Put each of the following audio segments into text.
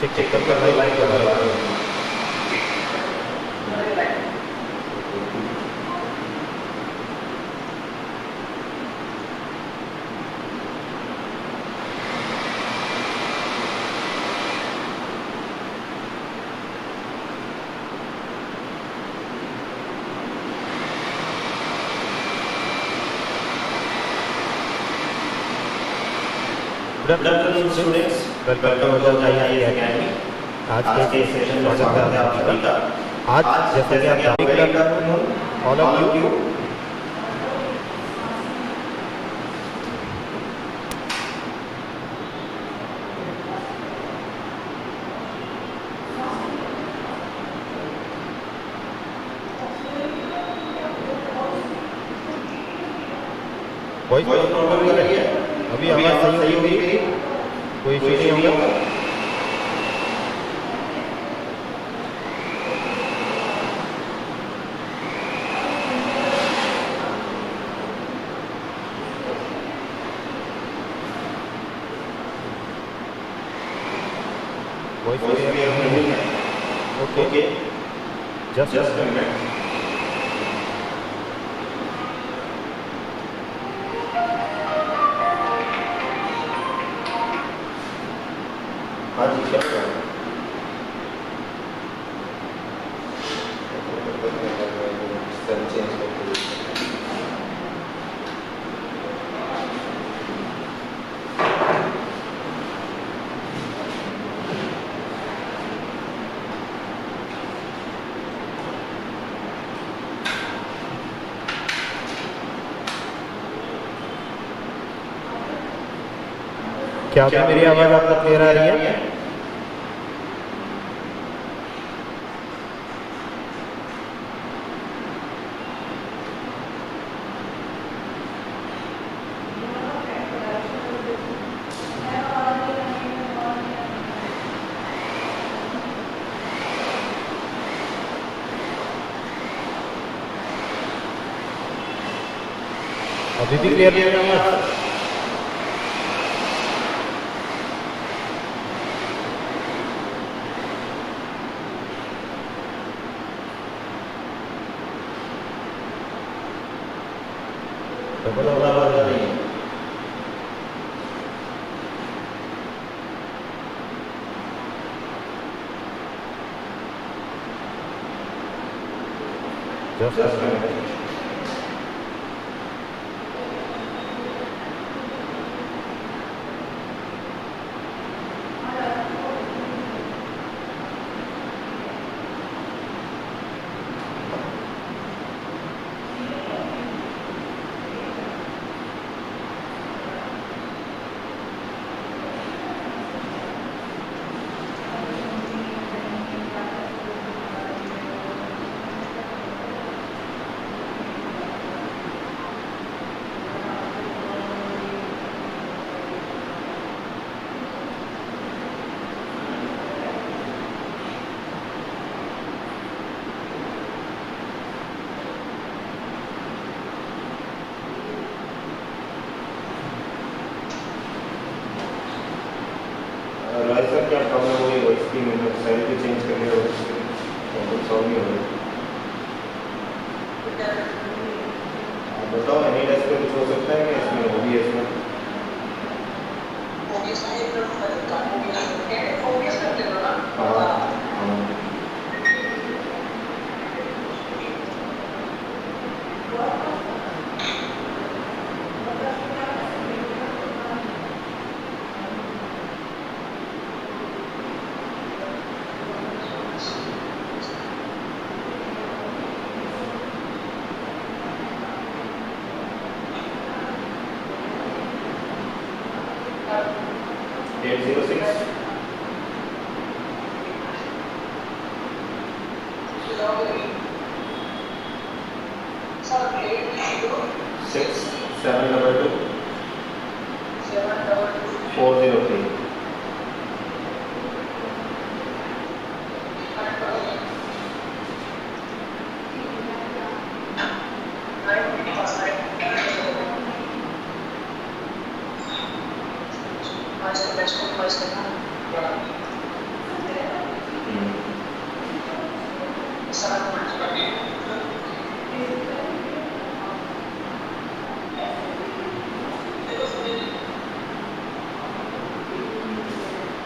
Check check करके live करवा रहा हूँ। Good afternoon students, welcome to the IIS Academy। आज के सेशन में स्वागत है आप सभी का। आज जैसा कि आप जानते हैं all of you voice problem हो रही है। अभी आवाज सही होगी, कोई इशू नहीं होगा। वॉइस क्लियर है। Okay, just a minute। हाँ जी, क्या हुआ? सेल चेंज करके क्या अभी मेरी आवाज आपको क्लियर आ रही है? अभी भी क्लियर नहीं है आवाज? डबल आवाज आ रही है। Just a minute। सर क्या प्रॉब्लम हो गई वॉइस की? मैंने साइड पे चेंज कर लिया, कुछ सॉल्व नहीं हो रही। आप बताओ, एनी डेस्क पे कुछ हो सकता है क्या इसमें? ओबीएस में हाँ।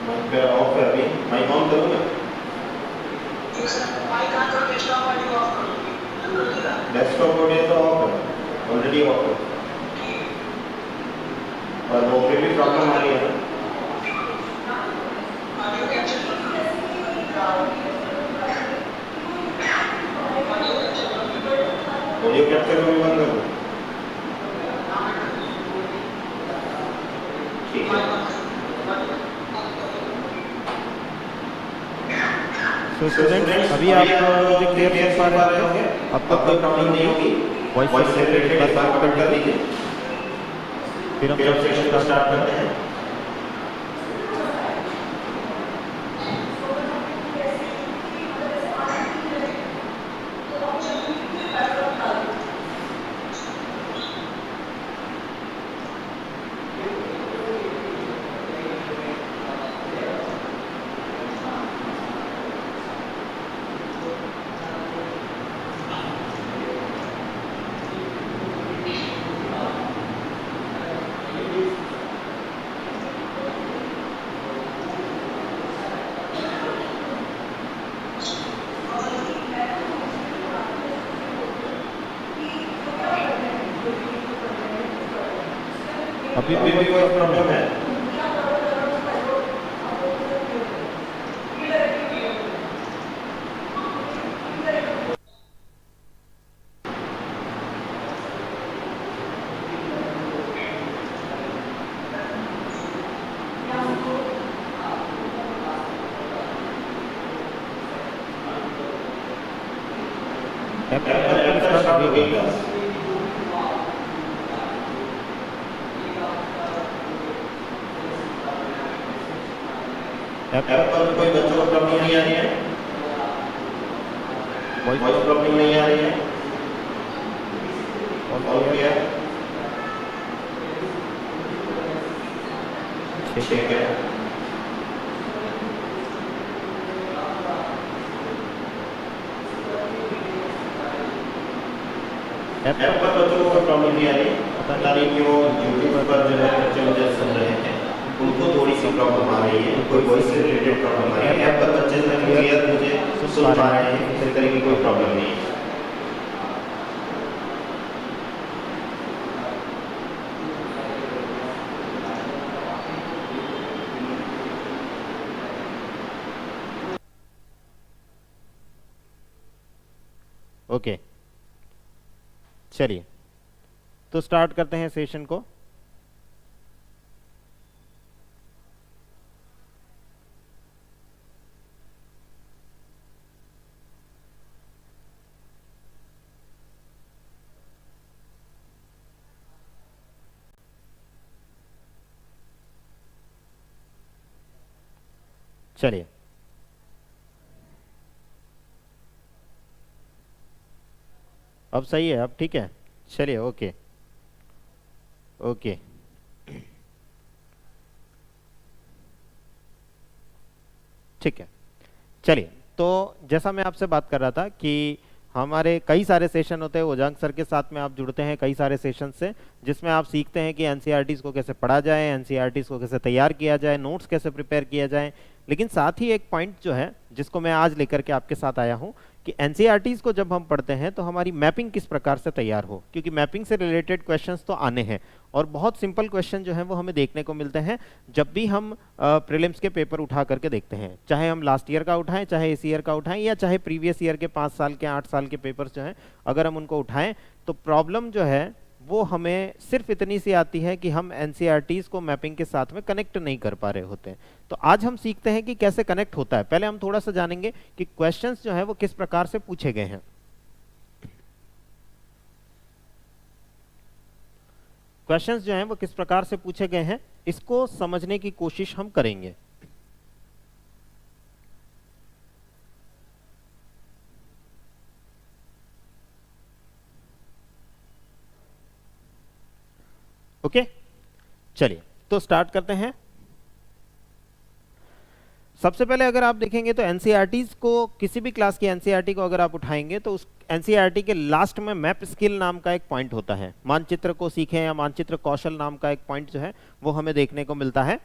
माइक पे ऑफ है अभी, माइक ऑन करूँ मैं? डेस्कटॉप ऑडियो तो ऑफ है, ऑलरेडी ऑफ है, और वो फिर भी प्रॉब्लम आ रही है ना? ऑडियो कैप्चर को भी बंद कर दो। ठीक है। सो स्टूडेंट्स, अभी आप मुझे क्लियर सुन पा रहे होंगे? अब तक कोई प्रॉब्लम नहीं होगी। वॉइस से रिलेटेड एक बार कमेंट कर दीजिए, फिर हम सेशन स्टार्ट करते हैं। अभी भी कोई प्रॉब्लम है? ऐप पर कोई बच्चों को प्रॉब्लम नहीं आ रही है? वॉइस प्रॉब्लम नहीं आ रही है? All clear? ठीक है। ऐप पर बच्चों को प्रॉब्लम नहीं आ रही, पता नहीं क्यों यूट्यूब पर जो है बच्चे मुझे सुन रहे हैं उनको थोड़ी सी प्रॉब्लम आ रही है, कोई वॉइस से रिलेटेड प्रॉब्लम आ रही है। ऐप पर बच्चे क्लियर मुझे सुन पा रहे हैं, इस तरह की कोई प्रॉब्लम नहीं है। ओके, चलिए तो स्टार्ट करते हैं सेशन को। चलिए, अब सही है, अब ठीक है। चलिए, ओके ओके। ठीक है, चलिए तो जैसा मैं आपसे बात कर रहा था कि हमारे कई सारे सेशन होते हैं, ओजांग सर के साथ में आप जुड़ते हैं कई सारे सेशन से, जिसमें आप सीखते हैं कि एनसीईआरटीज़ को कैसे पढ़ा जाए, एनसीईआरटीज़ को कैसे तैयार किया जाए, नोट्स कैसे प्रिपेयर किया जाए। लेकिन साथ ही एक पॉइंट जो है जिसको मैं आज लेकर के आपके साथ आया हूं कि एनसीईआरटीज़ को जब हम पढ़ते हैं तो हमारी मैपिंग किस प्रकार से तैयार हो, क्योंकि मैपिंग से रिलेटेड क्वेश्चंस तो आने हैं और बहुत सिंपल क्वेश्चन जो है वो हमें देखने को मिलते हैं जब भी हम प्रीलिम्स के पेपर उठा करके देखते हैं, चाहे हम लास्ट ईयर का उठाएं, चाहे इस ईयर का उठाएं, या चाहे प्रीवियस ईयर के 5 साल के 8 साल के पेपर्स जो हैं अगर हम उनको उठाएं तो प्रॉब्लम जो है वो हमें सिर्फ इतनी सी आती है कि हम एनसीईआरटीज़ को मैपिंग के साथ में कनेक्ट नहीं कर पा रहे होते हैं। तो आज हम सीखते हैं कि कैसे कनेक्ट होता है। पहले हम थोड़ा सा जानेंगे कि क्वेश्चंस जो है वो किस प्रकार से पूछे गए हैं। क्वेश्चंस जो हैं वो किस प्रकार से पूछे गए हैं, इसको समझने की कोशिश हम करेंगे। ओके, चलिए तो स्टार्ट करते हैं। सबसे पहले अगर आप देखेंगे तो एनसीईआरटीज़ को, किसी भी क्लास की एनसीईआरटी को अगर आप उठाएंगे तो उस एनसीईआरटी के लास्ट में मैप स्किल नाम का एक पॉइंट होता है। मानचित्र को सीखें या मानचित्र कौशल नाम का एक पॉइंट जो है वो हमें देखने को मिलता है।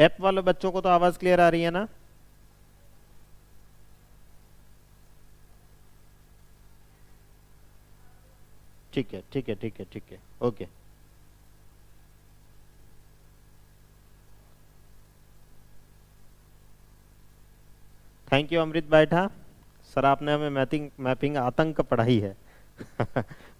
ऐप वाले बच्चों को तो आवाज क्लियर आ रही है ना? ठीक है, ठीक है, ठीक है, ठीक है, ओके। थैंक यू अमृत बैठा। सर आपने हमें मैपिंग मैपिंग आतंक पढ़ाई है।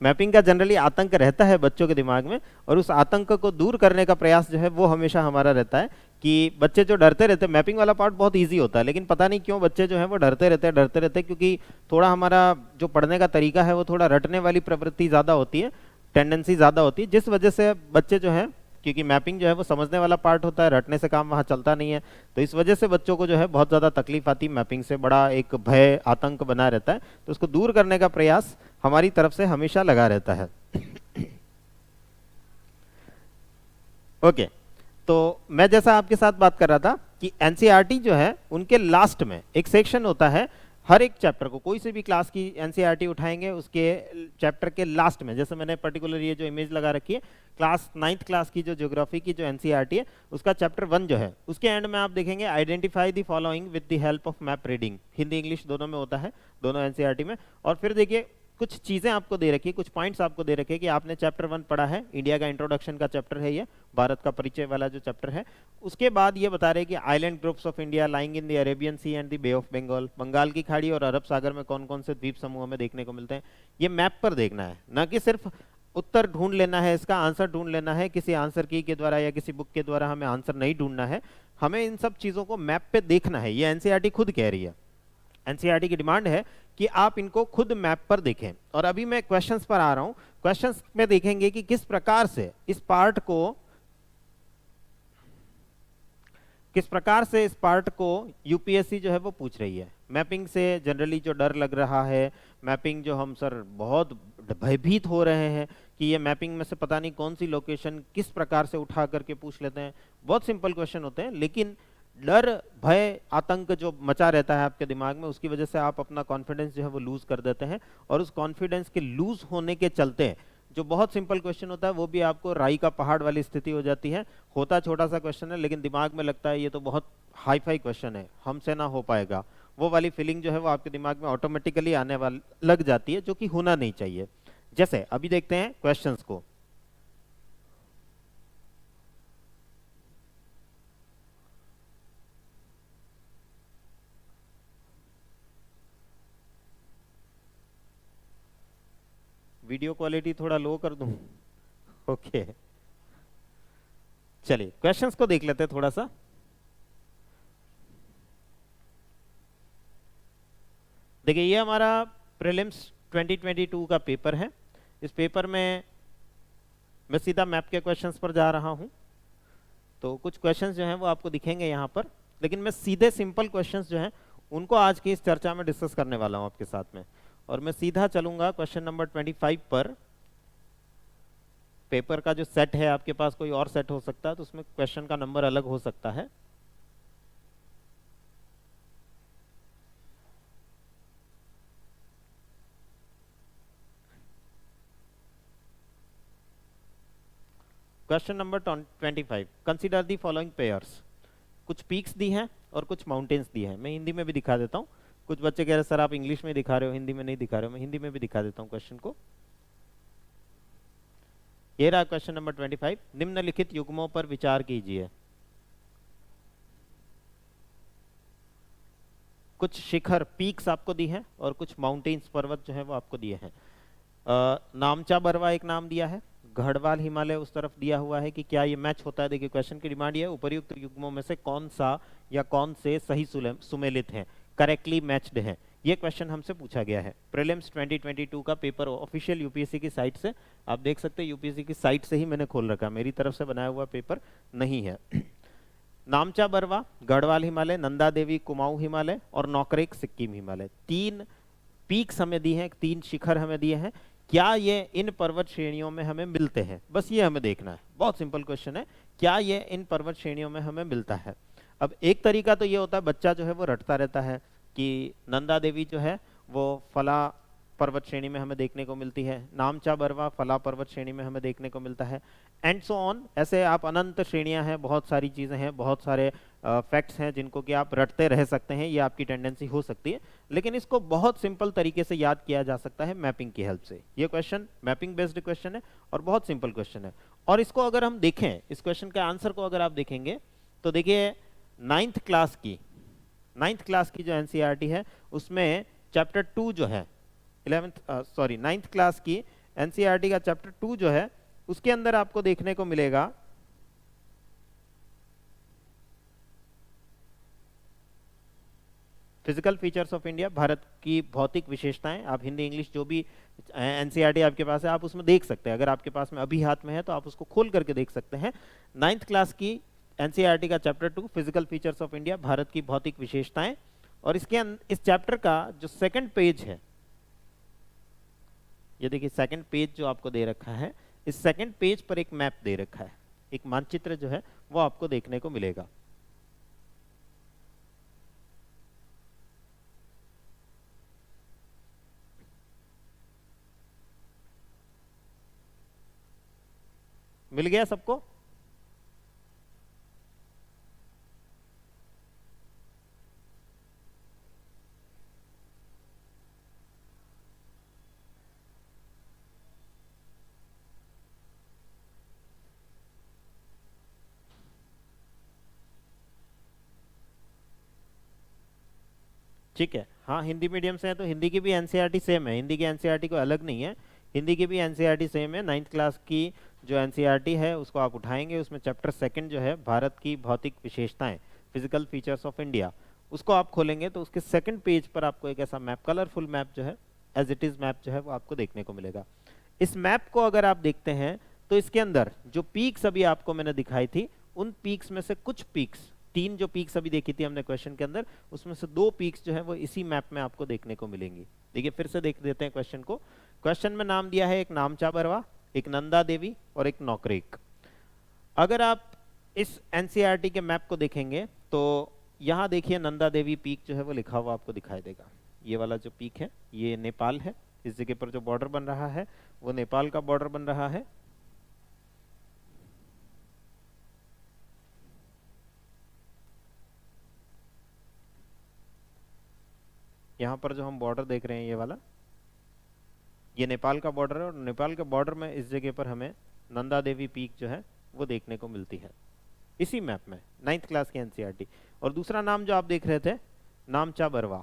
मैपिंग का जनरली आतंक रहता है बच्चों के दिमाग में, और उस आतंक को दूर करने का प्रयास जो है वो हमेशा हमारा रहता है कि बच्चे जो डरते रहते हैं, मैपिंग वाला पार्ट बहुत इजी होता है, लेकिन पता नहीं क्यों बच्चे जो है वो डरते रहते हैं, क्योंकि थोड़ा हमारा जो पढ़ने का तरीका है वो थोड़ा रटने वाली प्रवृत्ति ज़्यादा होती है, टेंडेंसी ज़्यादा होती है, जिस वजह से बच्चे जो है, क्योंकि मैपिंग जो है वो समझने वाला पार्ट होता है, रटने से काम वहाँ चलता नहीं है, तो इस वजह से बच्चों को जो है बहुत ज़्यादा तकलीफ आती है, मैपिंग से बड़ा एक भय आतंक बना रहता है, तो उसको दूर करने का प्रयास हमारी तरफ से हमेशा लगा रहता है। ओके, तो मैं जैसा आपके साथ बात कर रहा था कि एनसीईआरटी जो है उनके लास्ट में एक सेक्शन होता है, हर एक चैप्टर को, कोई से भी क्लास की एनसीईआरटी उठाएंगे उसके चैप्टर के लास्ट में, जैसे मैंने पर्टिकुलर ये जो इमेज लगा रखी है, क्लास 9th क्लास की जो ज्योग्राफी की जो एनसीईआरटी है उसका चैप्टर 1 जो है उसके एंड में आप देखेंगे identify the following with the help of map reading, Hindi English दोनों में होता है, दोनों एनसीईआरटी में। और फिर देखिए कुछ चीजें आपको दे रखी है, कुछ पॉइंट्स आपको दे रखे हैं कि आपने चैप्टर 1 पढ़ा है, इंडिया का इंट्रोडक्शन का चैप्टर है ये, भारत का परिचय वाला जो चैप्टर है, उसके बाद ये बता रहे हैं कि island groups of India lying in the Arabian sea and the bay of Bengal, Bengal की खाड़ी और अरब सागर में कौन कौन से द्वीप समूह में देखने को मिलते हैं, ये मैप पर देखना है, ना कि सिर्फ उत्तर ढूंढ लेना है, इसका आंसर ढूंढ लेना है, किसी आंसर की के द्वारा या किसी बुक के द्वारा हमें आंसर नहीं ढूंढना है, हमें इन सब चीजों को मैप पे देखना है, ये एनसीईआरटी खुद कह रही है। एनसीईआरटी की डिमांड है कि आप इनको खुद मैप पर देखें। और अभी मैं क्वेश्चंस पर आ रहा हूं, क्वेश्चंस में देखेंगे कि किस प्रकार से इस पार्ट को यूपीएससी जो है वो पूछ रही है। मैपिंग से जनरली जो डर लग रहा है, मैपिंग जो हम सर बहुत भयभीत हो रहे हैं कि ये मैपिंग में से पता नहीं कौन सी लोकेशन किस प्रकार से उठा करके पूछ लेते हैं, बहुत सिंपल क्वेश्चन होते हैं, लेकिन डर भय आतंक जो मचा रहता है आपके दिमाग में, उसकी वजह से आप अपना कॉन्फिडेंस जो है वो लूज कर देते हैं, और उस कॉन्फिडेंस के लूज होने के चलते जो बहुत सिंपल क्वेश्चन होता है वो भी आपको राई का पहाड़ वाली स्थिति हो जाती है। होता छोटा सा क्वेश्चन है लेकिन दिमाग में लगता है ये तो बहुत हाई फाई क्वेश्चन है, हमसे ना हो पाएगा, वो वाली फीलिंग जो है वो आपके दिमाग में ऑटोमेटिकली आने वाली लग जाती है, जो कि होना नहीं चाहिए। जैसे अभी देखते हैं क्वेश्चंस को। वीडियो क्वालिटी थोड़ा लो कर दूं? ओके, चलिए क्वेश्चंस को देख लेते हैं थोड़ा सा। देखिए ये हमारा प्रीलिम्स 2022 का पेपर है। इस पेपर में मैं सीधा मैप के क्वेश्चंस पर जा रहा हूं, तो कुछ क्वेश्चंस जो हैं वो आपको दिखेंगे यहाँ पर, लेकिन मैं सीधे सिंपल क्वेश्चंस जो हैं उनको आज की इस चर्चा में डिस्कस करने वाला हूं आपके साथ में। और मैं सीधा चलूंगा क्वेश्चन नंबर 25 पर। पेपर का जो सेट है, आपके पास कोई और सेट हो सकता है तो उसमें क्वेश्चन का नंबर अलग हो सकता है। Question number 25, consider the following pairs. कुछ पीक्स दी हैं और कुछ माउंटेन्स दी हैं। मैं हिंदी में भी दिखा देता हूं। कुछ बच्चे कह रहे सर आप इंग्लिश में दिखा रहे हो, हिंदी में नहीं दिखा रहे हो। मैं हिंदी में भी दिखा देता हूं क्वेश्चन को। ये रहा क्वेश्चन नंबर 25, निम्नलिखित युग्मों पर विचार कीजिए। कुछ शिखर पीक्स आपको दी हैं और कुछ माउंटेन्स पर्वत जो है वो आपको दिए हैं। नामचा बरवा एक नाम दिया है, गढ़वाल हिमालय उस तरफ दिया हुआ है कि क्या ये मैच होता है। देखिए क्वेश्चन की डिमांड ये है, उपर्युक्त युग्मों में से कौन सा या कौन से सही सुमेलित हैं, करेक्टली मैच्ड हैं। ये क्वेश्चन हमसे पूछा गया है। प्रीलिम्स 2022 का पेपर ऑफिशियल यूपीएससी की साइट से आप देख सकते हैं, यूपीएससी की साइट से ही मैंने खोल रखा, मेरी तरफ से बनाया हुआ पेपर नहीं है। नामचा बरवा, गढ़वाल हिमालय, नंदा देवी कुमाऊं हिमालय और नौकरेक सिक्किम हिमालय, 3 पीक्स हमें दी हैं, 3 शिखर हमें दिए हैं। क्या ये इन पर्वत श्रेणियों में हमें मिलते हैं, बस ये हमें देखना है। बहुत सिंपल क्वेश्चन है, क्या ये इन पर्वत श्रेणियों में हमें मिलता है। अब एक तरीका तो ये होता है, बच्चा जो है वो रटता रहता है कि नंदा देवी जो है वो फला पर्वत श्रेणी में हमें देखने को मिलती है, नामचा बरवा फला पर्वत श्रेणी में हमें देखने को मिलता है, एंड सो ऑन। ऐसे आप अनंत श्रेणियां हैं, बहुत सारी चीज़ें हैं, बहुत सारे फैक्ट्स हैं जिनको कि आप रटते रह सकते हैं, ये आपकी टेंडेंसी हो सकती है। लेकिन इसको बहुत सिंपल तरीके से याद किया जा सकता है मैपिंग की हेल्प से। ये क्वेश्चन मैपिंग बेस्ड क्वेश्चन है और बहुत सिंपल क्वेश्चन है। और इसको अगर हम देखें, इस क्वेश्चन के आंसर को अगर आप देखेंगे तो देखिए नाइन्थ क्लास की जो एनसीईआरटी है उसमें चैप्टर 2 जो है, 9th क्लास की एनसीईआरटी का चैप्टर 2 जो है उसके अंदर आपको देखने को मिलेगा physical features of India, Bharat की भौतिक विशेषताएं। आप हिंदी इंग्लिश जो भी एनसीईआरटी आपके पास है आप उसमें देख सकते हैं, अगर आपके पास में अभी हाथ में है तो आप उसको खोल करके देख सकते हैं। 9th क्लास की एनसीईआरटी का chapter 2 physical features of India, Bharat की भौतिक विशेषताएं। और इस चैप्टर का जो सेकंड पेज है, ये देखिए सेकंड पेज जो आपको दे रखा है, इस सेकंड पेज पर एक मैप दे रखा है, एक मानचित्र जो है वो आपको देखने को मिलेगा। मिल गया सबको? ठीक है, हाँ हिंदी मीडियम से है तो हिंदी की भी एनसीईआरटी सेम है, हिंदी की एनसीईआरटी कोई अलग नहीं है, हिंदी की भी एनसीईआरटी सेम है। 9th क्लास की जो एनसीईआरटी है उसको आप उठाएंगे, उसमें चैप्टर 2 जो है भारत की भौतिक विशेषताएं, फिजिकल फीचर्स ऑफ इंडिया, उसको आप खोलेंगे तो उसके सेकंड पेज पर आपको एक ऐसा मैप, कलरफुल मैप जो है, एज इट इज मैप जो है वो आपको देखने को मिलेगा। इस मैप को अगर आप देखते हैं तो इसके अंदर जो पीक्स अभी आपको मैंने दिखाई थी, उन पीक्स में से कुछ पीक्स, 3 जो पीक्स अभी देखी थी हमने क्वेश्चन के अंदर, उसमें से 2 पीक्स जो है वो इसी मैप में आपको देखने को मिलेंगी। देखिए फिर से देख देते हैं क्वेश्चन को। क्वेश्चन में नाम दिया है एक नामचा बरवा, एक नंदा देवी और एक नौकरेक। अगर आप इस एनसीईआरटी के मैप को देखेंगे तो यहाँ देखिए नंदा देवी पीक जो है वो लिखा हुआ आपको दिखाई देगा। ये वाला जो पीक है ये नेपाल है, इस जगह पर जो बॉर्डर बन रहा है वो नेपाल का बॉर्डर बन रहा है। यहाँ पर जो हम बॉर्डर देख रहे हैं ये वाला, ये नेपाल का बॉर्डर है और नेपाल के बॉर्डर में इस जगह पर हमें नंदा देवी पीक जो है वो देखने को मिलती है इसी मैप में, 9th क्लास की एनसीईआरटी। और दूसरा नाम जो आप देख रहे थे नामचा बरवा,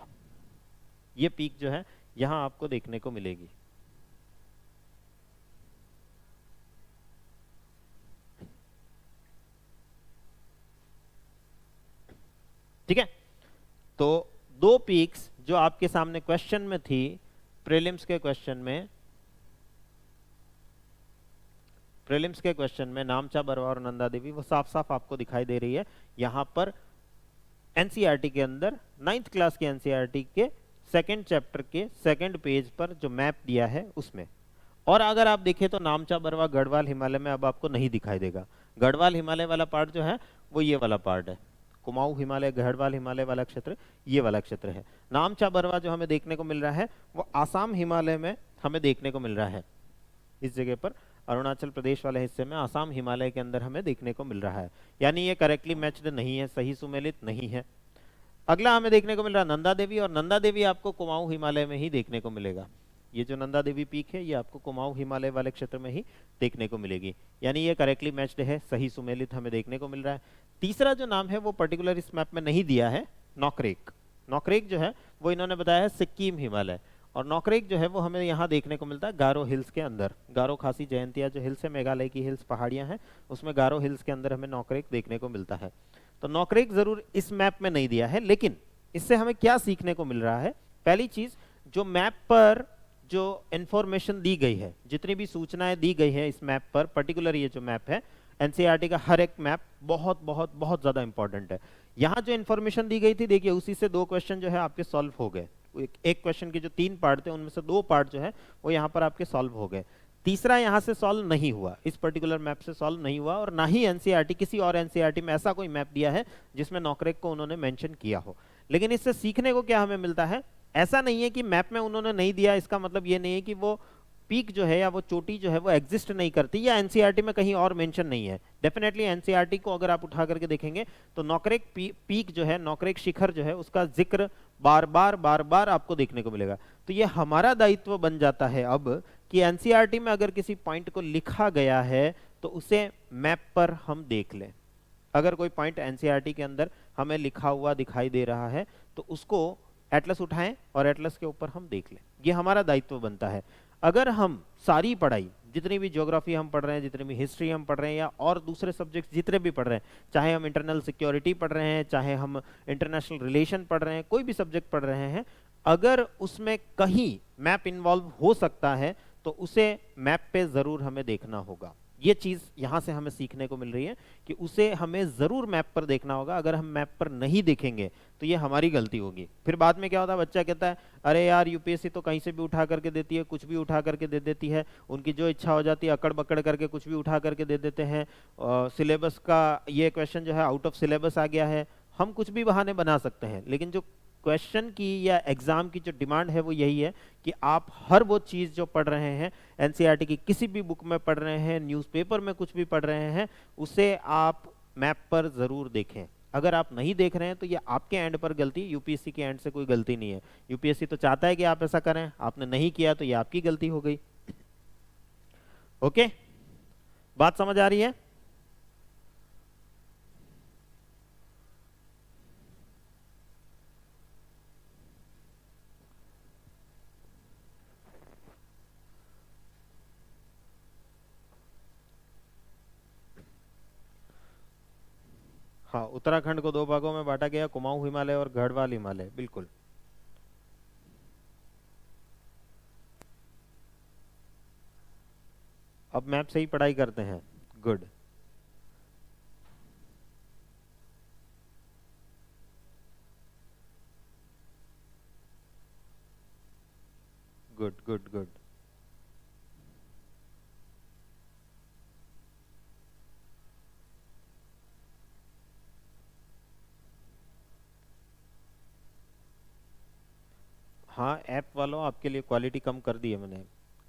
ये पीक जो है यहाँ आपको देखने को मिलेगी। ठीक है, तो 2 पीक्स जो आपके सामने क्वेश्चन में थी, प्रीलिम्स के क्वेश्चन में नामचा बरवा और नंदा देवी वो साफ साफ आपको दिखाई दे रही है यहां पर एनसीईआरटी के अंदर, 9th क्लास की एनसीईआरटी के सेकंड चैप्टर के सेकंड पेज पर जो मैप दिया है उसमें। और अगर आप देखें तो नामचा बरवा गढ़वाल हिमालय में अब आपको नहीं दिखाई देगा। गढ़वाल हिमालय वाला पार्ट जो है वो ये वाला पार्ट है, कुमाऊं हिमालय, गढ़वाल हिमालय वाला क्षेत्र ये वाला क्षेत्र है। नामचा बरवा जो हमें देखने को मिल रहा है वो आसाम हिमालय में हमें देखने को मिल रहा है, इस जगह पर अरुणाचल प्रदेश वाले हिस्से में आसाम हिमालय के अंदर हमें देखने को मिल रहा है, यानी ये करेक्टली मैच्ड नहीं है, सही सुमेलित नहीं है। अगला हमें देखने को मिल रहा है नंदा देवी, और नंदा देवी आपको कुमाऊं हिमालय में ही देखने को मिलेगा। ये जो नंदा देवी पीक है ये आपको कुमाऊं हिमालय वाले क्षेत्र में ही देखने को मिलेगी, यानी ये करेक्टली मैच्ड है, सही सुमेलित हमें देखने को मिल रहा है। तीसरा जो नाम है वो पर्टिकुलर इस मैप में नहीं दिया है, नौकरेक। नौकरेक जो है वो इन्होंने बताया है सिक्किम हिमालय, और नौकरेक जो है वो हमें यहाँ देखने को मिलता है गारो हिल्स के अंदर। गारो खासी जयंतिया जो हिल्स है, मेघालय की हिल्स पहाड़ियाँ हैं, उसमें गारो हिल्स के अंदर हमें नौकरेक देखने को मिलता है। तो नौकरेक जरूर इस मैप में नहीं दिया है, लेकिन इससे हमें क्या सीखने को मिल रहा है? पहली चीज, जो मैप पर जो इंफॉर्मेशन दी गई है, जितनी भी सूचनाएं दी गई है इस मैप पर, पर्टिकुलर ये जो मैप है एनसीईआरटी का, हर एक मैप बहुत बहुत बहुत ज्यादा इंपॉर्टेंट है। यहाँ जो इन्फॉर्मेशन दी गई थी, देखिए उसी से 2 क्वेश्चन जो है आपके सॉल्व हो गए। एक क्वेश्चन के जो 3 पार्ट थे उनमें से 2 पार्ट जो है वो यहाँ पर आपके सॉल्व हो गए। तीसरा यहाँ से सॉल्व नहीं हुआ, इस पर्टिकुलर मैप से सॉल्व नहीं हुआ, और ना ही एनसीईआरटी किसी और एनसीईआरटी में ऐसा कोई मैप दिया है जिसमें नौकरेक को उन्होंने मेंशन किया हो। लेकिन इससे सीखने को क्या हमें मिलता है? ऐसा नहीं है कि मैप में उन्होंने नहीं दिया, इसका मतलब ये नहीं है कि वो पीक जो है या वो चोटी जो है वो एग्जिस्ट नहीं करती या एनसीईआरटी में कहीं और मेंशन नहीं है। डेफिनेटली एनसीईआरटी को अगर आप उठा करके देखेंगे तो नौकरेक पीक जो है, नौकरेक शिखर जो है, उसका जिक्र बार बार आपको देखने को मिलेगा। तो ये हमारा दायित्व बन जाता है अब कि एनसीईआरटी में अगर किसी पॉइंट को लिखा गया है तो उसे मैप पर हम देख लें। अगर कोई पॉइंट एनसीईआरटी के अंदर हमें लिखा हुआ दिखाई दे रहा है तो उसको एटलस उठाएं और एटलस के ऊपर हम देख लें, ये हमारा दायित्व बनता है। अगर हम सारी पढ़ाई, जितनी भी ज्योग्राफी हम पढ़ रहे हैं, जितनी भी हिस्ट्री हम पढ़ रहे हैं, या और दूसरे सब्जेक्ट्स जितने भी पढ़ रहे हैं, चाहे हम इंटरनल सिक्योरिटी पढ़ रहे हैं, चाहे हम इंटरनेशनल रिलेशन पढ़ रहे हैं, कोई भी सब्जेक्ट पढ़ रहे हैं, अगर उसमें कहीं मैप इन्वॉल्व हो सकता है तो उसे मैप पे जरूर हमें देखना होगा। ये चीज यहां से हमें सीखने को मिल रही है कि उसे हमें जरूर मैप पर देखना होगा। अगर हम मैप पर नहीं देखेंगे तो ये हमारी गलती होगी। फिर बाद में क्या होता है, बच्चा कहता है अरे यार यूपीएससी तो कहीं से भी उठा करके देती है, कुछ भी उठा करके दे देती है, उनकी जो इच्छा हो जाती है अकड़ बकड़ करके कुछ भी उठा करके दे देते हैं, सिलेबस का ये क्वेश्चन जो है आउट ऑफ सिलेबस आ गया है। हम कुछ भी बहाने बना सकते हैं, लेकिन जो क्वेश्चन की या एग्जाम की जो डिमांड है वो यही है कि आप हर वो चीज जो पढ़ रहे हैं, एनसीईआरटी की किसी भी बुक में पढ़ रहे हैं, न्यूज़पेपर में कुछ भी पढ़ रहे हैं, उसे आप मैप पर जरूर देखें। अगर आप नहीं देख रहे हैं तो ये आपके एंड पर गलती, यूपीएससी के एंड से कोई गलती नहीं है। यूपीएससी तो चाहता है कि आप ऐसा करें, आपने नहीं किया तो ये आपकी गलती हो गई। ओके, बात समझ आ रही है? हाँ, उत्तराखंड को दो भागों में बांटा गया, कुमाऊं हिमालय और गढ़वाल हिमालय, बिल्कुल। अब मैप से ही पढ़ाई करते हैं, गुड। Good good good. हाँ, ऐप वालों आपके लिए क्वालिटी कम कर दी है मैंने,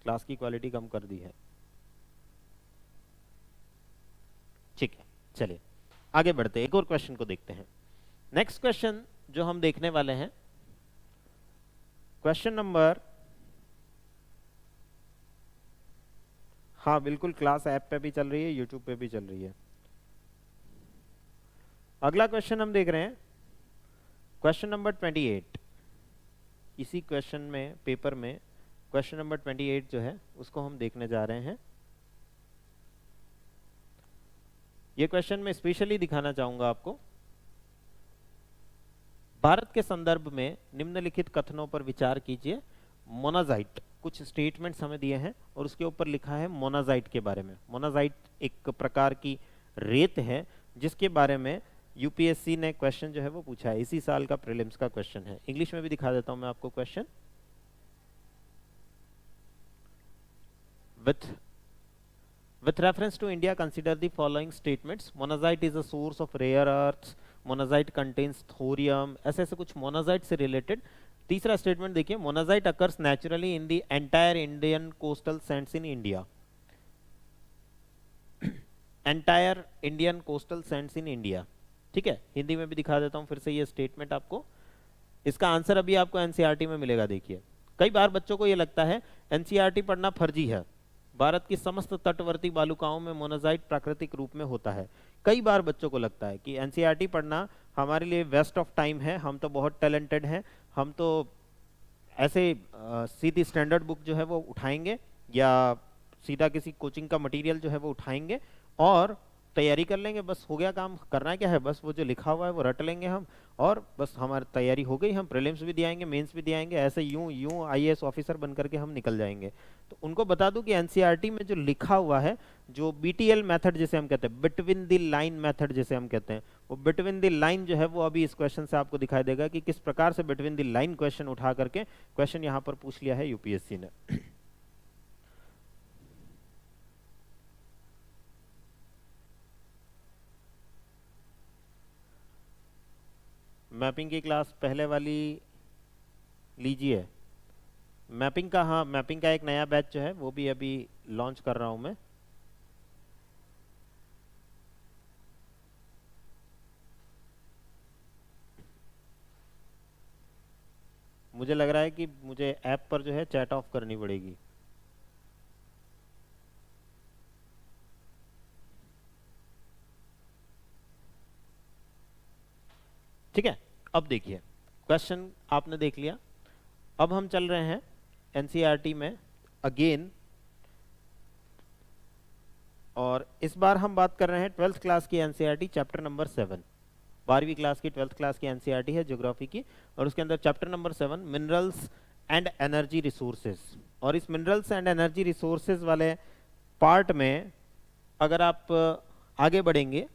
क्लास की क्वालिटी कम कर दी है। ठीक है, चलिए आगे बढ़ते हैं, एक और क्वेश्चन को देखते हैं। नेक्स्ट क्वेश्चन जो हम देखने वाले हैं, क्वेश्चन नंबर, हाँ बिल्कुल, क्लास ऐप पे भी चल रही है, यूट्यूब पे भी चल रही है। अगला क्वेश्चन हम देख रहे हैं, क्वेश्चन नंबर 28। इसी क्वेश्चन में, पेपर में क्वेश्चन नंबर 28 जो है उसको हम देखने जा रहे हैं। ये क्वेश्चन मैं स्पेशली दिखाना चाहूंगा आपको। भारत के संदर्भ में निम्नलिखित कथनों पर विचार कीजिए। मोनाजाइट, कुछ स्टेटमेंट्स हमें दिए हैं और उसके ऊपर लिखा है मोनाजाइट के बारे में। मोनाजाइट एक प्रकार की रेत है जिसके बारे में यूपीएससी ने क्वेश्चन जो है वो पूछा है, इसी साल का प्रीलिम्स का क्वेश्चन है। इंग्लिश में भी दिखा देता हूं मैं आपको question. With reference to India, consider the following statements. Monazite is a source of rare earths. Monazite contains thorium. ऐसे ऐसे कुछ monazite से related। तीसरा स्टेटमेंट देखिए, monazite occurs naturally in the entire Indian coastal Sands in India. Entire Indian coastal Sands in India, ठीक है। हिंदी में भी दिखा देता हूं फिर से ये स्टेटमेंट आपको। इसका आंसर अभी आपको एनसीईआरटी में मिलेगा। देखिए, कई बार बच्चों को ये लगता है एनसीईआरटी पढ़ना फर्जी है। भारत की समस्त तटवर्ती बालुकाओं में मोनाजाइट प्राकृतिक रूप में होता है। कई बार बच्चों को लगता है कि एनसीईआरटी पढ़ना हमारे लिए वेस्ट ऑफ टाइम है, हम तो बहुत टैलेंटेड हैं, हम तो ऐसे सीधी स्टैंडर्ड बुक जो है वो उठाएंगे या सीधा किसी कोचिंग का मटेरियल जो है वो उठाएंगे और तैयारी कर लेंगे, बस हो गया काम। करना क्या है, बस वो जो लिखा हुआ है वो रट लेंगे हम और बस हमारी तैयारी हो गई, हम प्रीलिम्स भी दियाएंगे, मेंस भी दियाएंगे, ऐसे यूं यूं आईएएस ऑफिसर बन करके हम निकल जाएंगे। तो उनको बता दूं कि एनसीईआरटी में जो लिखा हुआ है, जो बीटीएल मेथड जिसे हम कहते हैं, बिटवीन द लाइन मेथड जिसे हम कहते हैं, वो बिटवीन द लाइन जो है वो अभी इस क्वेश्चन से आपको दिखाई देगा कि किस प्रकार से बिटवीन द लाइन क्वेश्चन उठा करके क्वेश्चन यहाँ पर पूछ लिया है यूपीएससी ने। मैपिंग की क्लास पहले वाली लीजिए मैपिंग का, हाँ मैपिंग का एक नया बैच जो है वो भी अभी लॉन्च कर रहा हूँ मैं। मुझे लग रहा है कि मुझे ऐप पर जो है चैट ऑफ करनी पड़ेगी। ठीक है, अब देखिए क्वेश्चन आपने देख लिया। अब हम चल रहे हैं एनसीईआरटी में अगेन, और इस बार हम बात कर रहे हैं 12th क्लास की एनसीईआरटी चैप्टर नंबर 7। 12वीं क्लास की 12th क्लास की एनसीईआरटी है ज्योग्राफी की, और उसके अंदर chapter number 7 minerals and energy resources. और इस मिनरल्स एंड एनर्जी रिसोर्सेज वाले पार्ट में अगर आप आगे बढ़ेंगे,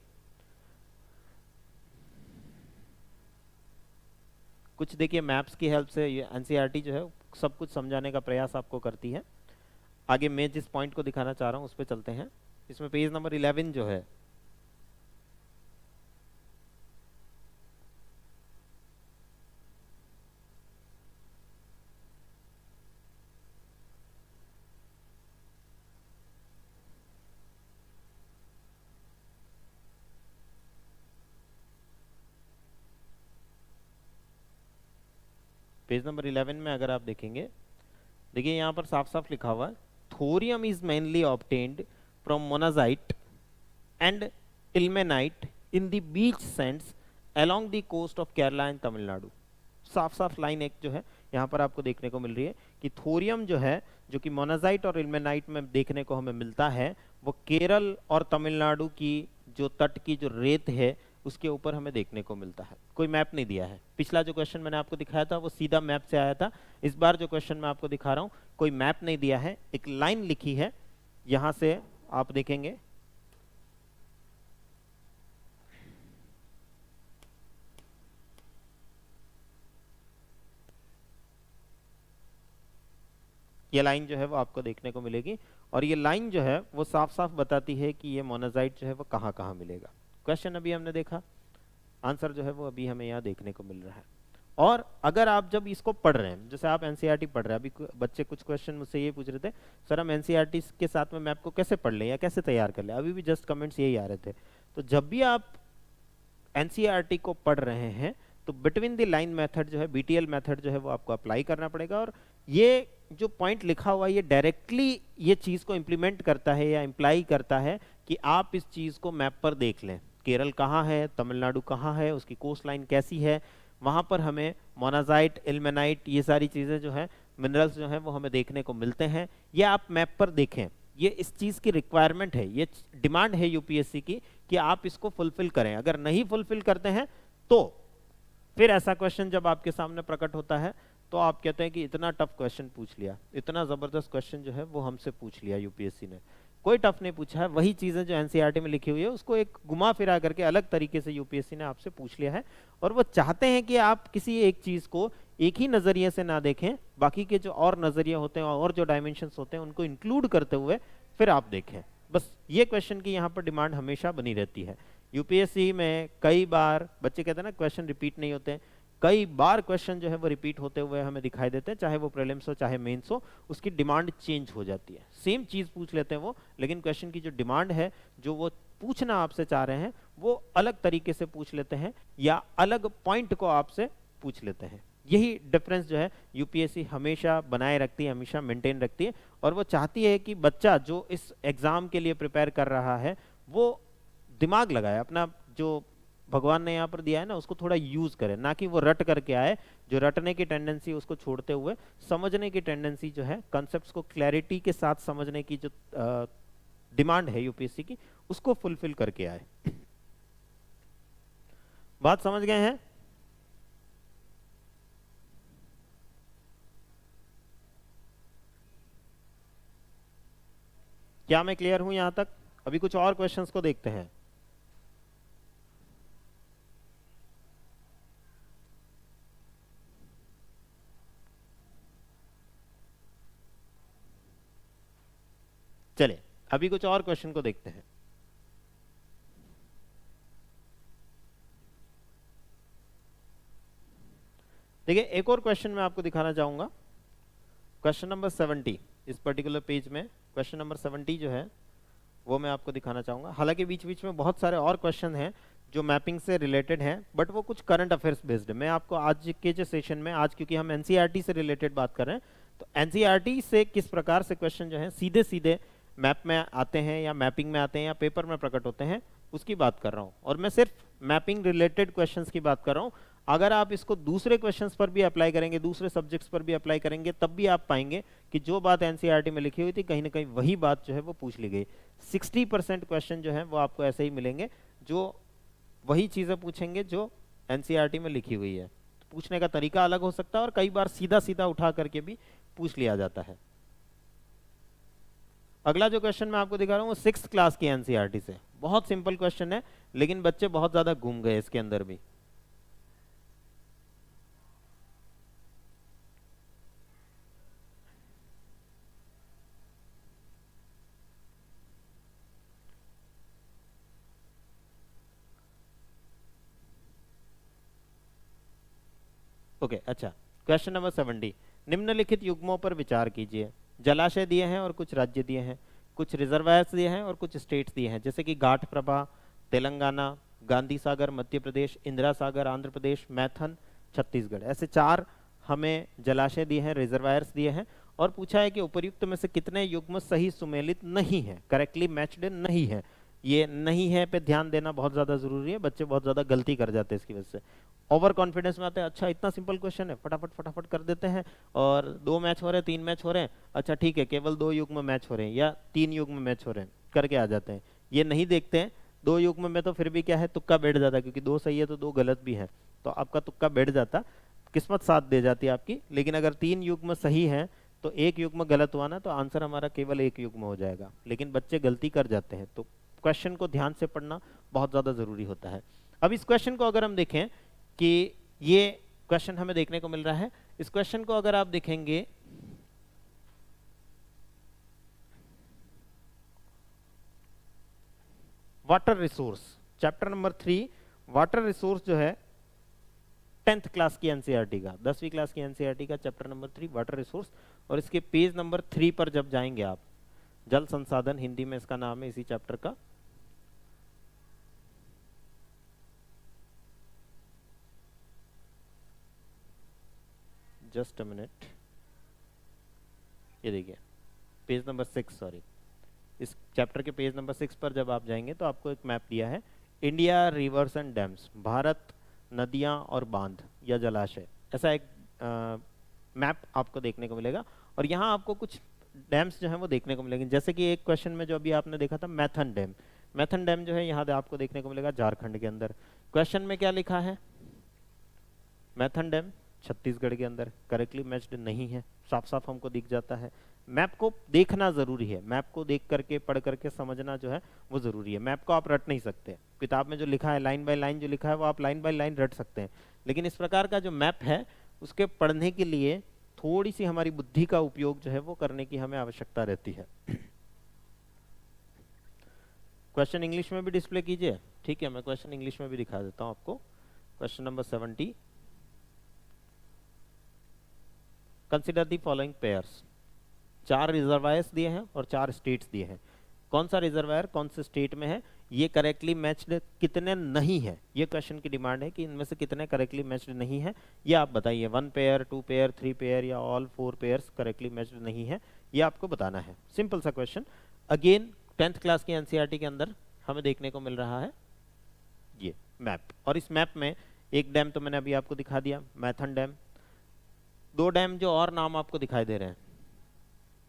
कुछ देखिए मैप्स की हेल्प से ये एनसीईआरटी जो है सब कुछ समझाने का प्रयास आपको करती है। आगे मैं जिस पॉइंट को दिखाना चाह रहा हूँ उस पर चलते हैं। इसमें पेज नंबर 11 जो है, पेज नंबर 11 में अगर आप देखेंगे, देखिए यहाँ पर साफ साफ लिखा हुआ है thorium is mainly obtained from monazite and ilmenite in the beach sands along the coast of Kerala and Tamil Nadu. साफ साफ लाइन एक जो है यहाँ पर आपको देखने को मिल रही है कि थोरियम जो है, जो कि मोनाजाइट और इल्मेनाइट में देखने को हमें मिलता है, वो केरल और तमिलनाडु की जो तट की जो रेत है उसके ऊपर हमें देखने को मिलता है। कोई मैप नहीं दिया है। पिछला जो क्वेश्चन मैंने आपको दिखाया था वो सीधा मैप से आया था। इस बार जो क्वेश्चन मैं आपको दिखा रहा हूँ कोई मैप नहीं दिया है, एक लाइन लिखी है। यहां से आप देखेंगे ये लाइन जो है वो आपको देखने को मिलेगी, और ये लाइन जो है वो साफ साफ बताती है कि ये मोनाजाइट जो है वो कहाँ कहाँ मिलेगा। क्वेश्चन अभी हमने देखा, आंसर जो है वो अभी हमें यहाँ देखने को मिल रहा है। और अगर आप जब इसको पढ़ रहे हैं, जैसे आप एनसीईआरटी पढ़ रहे हैं, अभी बच्चे कुछ क्वेश्चन मुझसे ये पूछ रहे थे सर हम एनसीईआरटी के साथ में मैप को कैसे पढ़ लें या कैसे तैयार कर लें, अभी भी जस्ट कमेंट्स यही आ रहे थे। तो जब भी आप एनसीईआरटी को पढ़ रहे हैं तो बिटवीन द लाइन मेथड जो है, बीटीएल मेथड जो है वो आपको अप्लाई करना पड़ेगा। और ये जो पॉइंट लिखा हुआ है ये डायरेक्टली ये चीज को इंप्लीमेंट करता है या इंप्लाई करता है कि आप इस चीज को मैप पर देख लें। केरल कहाँ है, तमिलनाडु कहाँ है, उसकी कोस्ट लाइन कैसी है, वहां पर हमें मोनाजाइट, इल्मेनाइट, ये सारी चीजें जो है, मिनरल्स जो है वो हमें देखने को मिलते हैं। ये आप मैप पर देखें, ये इस चीज की रिक्वायरमेंट है, ये डिमांड है यूपीएससी की कि आप इसको फुलफिल करें। अगर नहीं फुलफिल करते हैं तो फिर ऐसा क्वेश्चन जब आपके सामने प्रकट होता है तो आप कहते हैं कि इतना टफ क्वेश्चन पूछ लिया, इतना जबरदस्त क्वेश्चन जो है वो हमसे पूछ लिया यूपीएससी ने। कोई टफ नहीं पूछा है, वही चीजें जो एनसीईआरटी में लिखी हुई है उसको एक घुमा फिरा करके अलग तरीके से यूपीएससी ने आपसे पूछ लिया है। और वो चाहते हैं कि आप किसी एक चीज को एक ही नजरिए से ना देखें, बाकी के जो और नजरिए होते हैं और जो डायमेंशंस होते हैं उनको इंक्लूड करते हुए फिर आप देखें। बस ये क्वेश्चन की यहाँ पर डिमांड हमेशा बनी रहती है। यूपीएससी में कई बार बच्चे कहते हैं ना क्वेश्चन रिपीट नहीं होते, कई बार क्वेश्चन जो है वो रिपीट होते हुए हमें दिखाई देते हैं, चाहे वो प्रीलिम्स हो चाहे मेंस हो, उसकी डिमांड चेंज हो जाती है। सेम चीज पूछ लेते हैं वो, लेकिन क्वेश्चन की जो डिमांड है, जो वो पूछना आपसे चाह रहे हैं, वो अलग तरीके से पूछ लेते हैं या अलग पॉइंट को आपसे पूछ लेते हैं। यही डिफरेंस जो है यूपीएससी हमेशा बनाए रखती है, हमेशा मेंटेन रखती है। और वो चाहती है कि बच्चा जो इस एग्जाम के लिए प्रिपेयर कर रहा है वो दिमाग लगाए, अपना जो भगवान ने यहाँ पर दिया है ना उसको थोड़ा यूज करे, ना कि वो रट करके आए। जो रटने की टेंडेंसी उसको छोड़ते हुए समझने की टेंडेंसी जो है, कॉन्सेप्ट्स को क्लैरिटी के साथ समझने की जो डिमांड है यूपीएससी की, उसको फुलफिल करके आए। बात समझ गए हैं? क्या मैं क्लियर हूं यहां तक? अभी कुछ और क्वेश्चंस को देखते हैं। चलिए अभी कुछ और क्वेश्चन को देखते हैं। देखिए एक और क्वेश्चन मैं आपको दिखाना चाहूंगा, क्वेश्चन नंबर 70 इस पर्टिकुलर पेज में क्वेश्चन नंबर 70 जो है वो मैं आपको दिखाना चाहूंगा। हालांकि बीच बीच में बहुत सारे और क्वेश्चन हैं जो मैपिंग से रिलेटेड हैं, बट वो कुछ करंट अफेयर्स बेस्ड है। मैं आपको आज के जो सेशन में, आज क्योंकि हम एनसीईआरटी से रिलेटेड बात कर रहे हैं, तो एनसीईआरटी से किस प्रकार से क्वेश्चन जो है सीधे सीधे मैप में आते हैं या मैपिंग में आते हैं या पेपर में प्रकट होते हैं, उसकी बात कर रहा हूँ। और मैं सिर्फ मैपिंग रिलेटेड क्वेश्चंस की बात कर रहा हूँ। अगर आप इसको दूसरे क्वेश्चंस पर भी अप्लाई करेंगे, दूसरे सब्जेक्ट्स पर भी अप्लाई करेंगे, तब भी आप पाएंगे कि जो बात एनसीईआरटी में लिखी हुई थी कहीं ना कहीं वही बात जो है वो पूछ ली गई। 60% क्वेश्चन जो है वो आपको ऐसे ही मिलेंगे, जो वही चीजें पूछेंगे जो एनसीईआरटी में लिखी हुई है। तो पूछने का तरीका अलग हो सकता है और कई बार सीधा सीधा उठा करके भी पूछ लिया जाता है। अगला जो क्वेश्चन मैं आपको दिखा रहा हूँ वो 6th क्लास की एनसीईआरटी से, बहुत सिंपल क्वेश्चन है लेकिन बच्चे बहुत ज्यादा घूम गए इसके अंदर भी। ओके अच्छा, क्वेश्चन नंबर 70, निम्नलिखित युग्मों पर विचार कीजिए। जलाशय दिए हैं और कुछ राज्य दिए हैं, कुछ रिजर्वायर्स दिए हैं और कुछ स्टेट्स दिए हैं, जैसे कि घाट प्रभा तेलंगाना, गांधी सागर मध्य प्रदेश, इंदिरा सागर आंध्र प्रदेश, मैथन छत्तीसगढ़। ऐसे 4 हमें जलाशय दिए हैं, रिजर्वायर्स दिए हैं, और पूछा है कि उपर्युक्त में से कितने युग्म सही सुमेलित नहीं है, करेक्टली मैच्ड नहीं है। ये नहीं है पे ध्यान देना बहुत ज्यादा जरूरी है, बच्चे बहुत ज्यादा गलती कर जाते हैं इसकी वजह से। ओवर कॉन्फिडेंस में आते हैं, अच्छा इतना सिंपल क्वेश्चन है फटाफट फटाफट कर देते हैं, और 2 मैच हो रहे हैं 3 मैच हो रहे हैं, अच्छा ठीक है केवल 2 युग्म मैच हो रहे हैं या 3 युग्म मैच हो रहे हैं करके आ जाते हैं। ये नहीं देखते हैं 2 युग्म में तो फिर भी क्या है, तुक्का बैठ जाता है, क्योंकि 2 सही है तो 2 गलत भी है, तो आपका तुक्का बैठ जाता, किस्मत साथ दे जाती है आपकी। लेकिन अगर 3 युग्म सही है तो 1 युग्म गलत हुआ ना, तो आंसर हमारा केवल 1 युग्म हो जाएगा। लेकिन बच्चे गलती कर जाते हैं, तो क्वेश्चन को ध्यान से पढ़ना बहुत ज्यादा जरूरी होता है। अब इस क्वेश्चन को अगर हम देखें कि ये क्वेश्चन हमें देखने को मिल रहा है, इस क्वेश्चन को अगर आप देखेंगे water resource, chapter number 3 water resource जो है 10th क्लास की एनसीईआरटी का, 10वीं क्लास की एनसीईआरटी का चैप्टर नंबर 3 वाटर रिसोर्स, और इसके पेज नंबर 3 पर जब जाएंगे आप, जल संसाधन हिंदी में इसका नाम है इसी चैप्टर का, जस्ट अ मिनट, ये देखिए पेज नंबर 6, सॉरी, इस चैप्टर के पेज नंबर 6 पर जब आप जाएंगे तो आपको एक मैप दिया है, India reverse and dams, Bharat नदियां और बांध या जलाशय, ऐसा एक मैप आपको देखने को मिलेगा। और यहाँ आपको कुछ डैम्स जो है वो देखने को मिलेंगे, जैसे कि एक क्वेश्चन में जो अभी आपने देखा था मैथन डैम, मैथन डैम जो है यहाँ आपको देखने को मिलेगा झारखंड के अंदर। क्वेश्चन में क्या लिखा है, मैथन डैम छत्तीसगढ़ के अंदर, करेक्टली मैच्ड नहीं है, साफ साफ हमको दिख जाता है। मैप को देखना जरूरी है, मैप को देख करके पढ़ करके समझना जो है वो जरूरी है। मैप को आप रट नहीं सकते, किताब में जो लिखा है लाइन बाय लाइन जो लिखा है वो आप लाइन बाय लाइन रट सकते हैं, लेकिन इस प्रकार का जो मैप है उसके पढ़ने के लिए थोड़ी सी हमारी बुद्धि का उपयोग जो है वो करने की हमें आवश्यकता रहती है। क्वेश्चन इंग्लिश में भी डिस्प्ले कीजिए, ठीक है, मैं क्वेश्चन इंग्लिश में भी दिखा देता हूं आपको। Question number 70, consider the following pairs, 4 reservoirs दिए हैं और 4 स्टेट्स दिए हैं, कौन सा रिजर्वायर कौन से स्टेट में है, ये करेक्टली मैच्ड कितने नहीं है, ये क्वेश्चन की डिमांड है कि इनमें से कितने करेक्टली मैच्ड नहीं है, ये आप बताइए। 1 पेयर 2 पेयर 3 पेयर या ऑल 4 पेयर्स करेक्टली मैच्ड नहीं है, ये आपको बताना है। सिंपल सा क्वेश्चन, अगेन 10th क्लास की एनसीईआरटी के अंदर हमें देखने को मिल रहा है ये मैप, और इस मैप में एक डैम तो मैंने अभी आपको दिखा दिया, मैथन डैम, 2 डैम जो और नाम आपको दिखाई दे रहे हैं,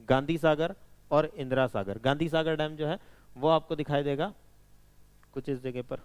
गांधी सागर और इंदिरा सागर। गांधी सागर डैम जो है वो आपको दिखाई देगा कुछ इस जगह पर,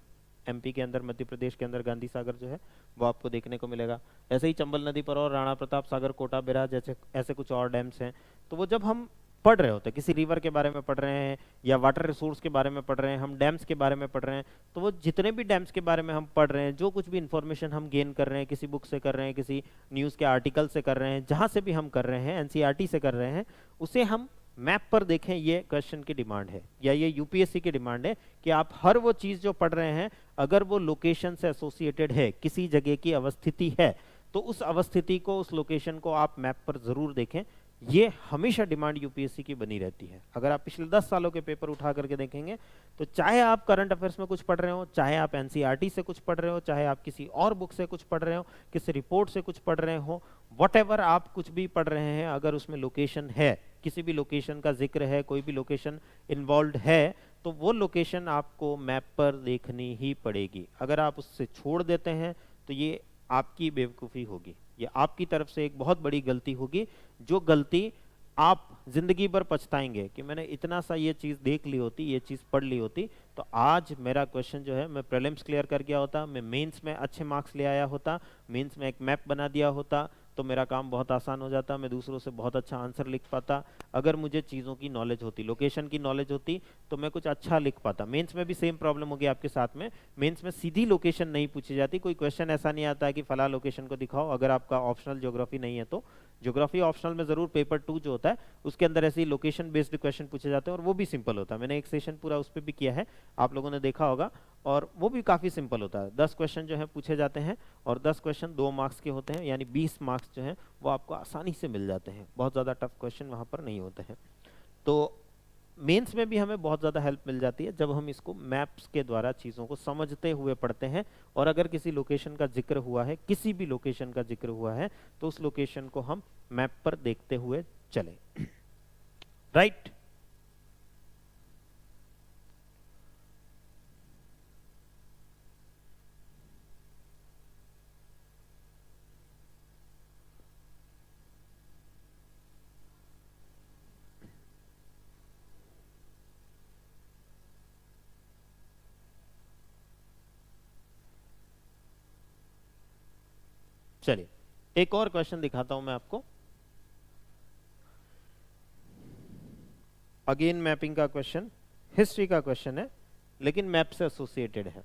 एमपी के अंदर, मध्य प्रदेश के अंदर गांधी सागर जो है वो आपको देखने को मिलेगा। ऐसे ही चंबल नदी पर और राणा प्रताप सागर, कोटा बैराज, जैसे ऐसे कुछ और डैम्स हैं। तो वो जब हम पढ़ रहे होते हैं, किसी रिवर के बारे में पढ़ रहे हैं या वाटर रिसोर्स के बारे में पढ़ रहे हैं, हम डैम्स के बारे में पढ़ रहे हैं, तो वो जितने भी डैम्स के बारे में हम पढ़ रहे हैं, जो कुछ भी इंफॉर्मेशन हम गेन कर रहे हैं, किसी बुक से कर रहे हैं, किसी न्यूज़ के आर्टिकल से कर रहे हैं, जहाँ से भी हम कर रहे हैं, एनसीईआरटी से कर रहे हैं, उसे हम मैप पर देखें। ये क्वेश्चन की डिमांड है या ये यूपीएससी की डिमांड है कि आप हर वो चीज़ जो पढ़ रहे हैं, अगर वो लोकेशन से एसोसिएटेड है, किसी जगह की अवस्थिति है, तो उस अवस्थिति को, उस लोकेशन को आप मैप पर जरूर देखें। ये हमेशा डिमांड यूपीएससी की बनी रहती है। अगर आप पिछले 10 सालों के पेपर उठा करके देखेंगे तो चाहे आप करंट अफेयर्स में कुछ पढ़ रहे हो, चाहे आप एनसीईआरटी से कुछ पढ़ रहे हो, चाहे आप किसी और बुक से कुछ पढ़ रहे हो, किसी रिपोर्ट से कुछ पढ़ रहे हो, व्हाटएवर आप कुछ भी पढ़ रहे हैं, अगर उसमें लोकेशन है, किसी भी लोकेशन का जिक्र है, कोई भी लोकेशन इन्वॉल्व है, तो वो लोकेशन आपको मैप पर देखनी ही पड़ेगी। अगर आप उससे छोड़ देते हैं तो ये आपकी बेवकूफ़ी होगी, ये आपकी तरफ से एक बहुत बड़ी गलती होगी, जो गलती आप जिंदगी भर पछताएंगे कि मैंने इतना सा ये चीज़ देख ली होती, ये चीज़ पढ़ ली होती, तो आज मेरा क्वेश्चन जो है, मैं प्रीलिम्स क्लियर कर गया होता, मैं मेंस में अच्छे मार्क्स ले आया होता, मेंस में एक मैप बना दिया होता, तो मेरा काम बहुत आसान हो जाता, मैं दूसरों से बहुत अच्छा आंसर लिख पाता। अगर मुझे चीज़ों की नॉलेज होती, लोकेशन की नॉलेज होती, तो मैं कुछ अच्छा लिख पाता। मेंस में भी सेम प्रॉब्लम होगी आपके साथ में, मेंस में सीधी लोकेशन नहीं पूछी जाती, कोई क्वेश्चन ऐसा नहीं आता है कि फला लोकेशन को दिखाओ। अगर आपका ऑप्शनल ज्योग्राफी नहीं है तो ज्योग्राफी ऑप्शनल में जरूर पेपर 2 जो होता है उसके अंदर ऐसे लोकेशन बेस्ड क्वेश्चन पूछे जाते हैं, और वो भी सिंपल होता है। मैंने एक सेशन पूरा उस पर भी किया है, आप लोगों ने देखा होगा, और वो भी काफ़ी सिंपल होता है। 10 क्वेश्चन जो है पूछे जाते हैं, और 10 क्वेश्चन 2 मार्क्स के होते हैं, यानी 20 मार्क्स जो हैं वो आपको आसानी से मिल जाते हैं। बहुत ज़्यादा टफ क्वेश्चन वहाँ पर नहीं होते हैं। तो मेंस में भी हमें बहुत ज़्यादा हेल्प मिल जाती है जब हम इसको मैप्स के द्वारा चीज़ों को समझते हुए पढ़ते हैं, और अगर किसी लोकेशन का जिक्र हुआ है, किसी भी लोकेशन का जिक्र हुआ है, तो उस लोकेशन को हम मैप पर देखते हुए चलें। राइट? चलिए एक और क्वेश्चन दिखाता हूं मैं आपको। अगेन मैपिंग का क्वेश्चन, हिस्ट्री का क्वेश्चन है, लेकिन मैप से एसोसिएटेड है।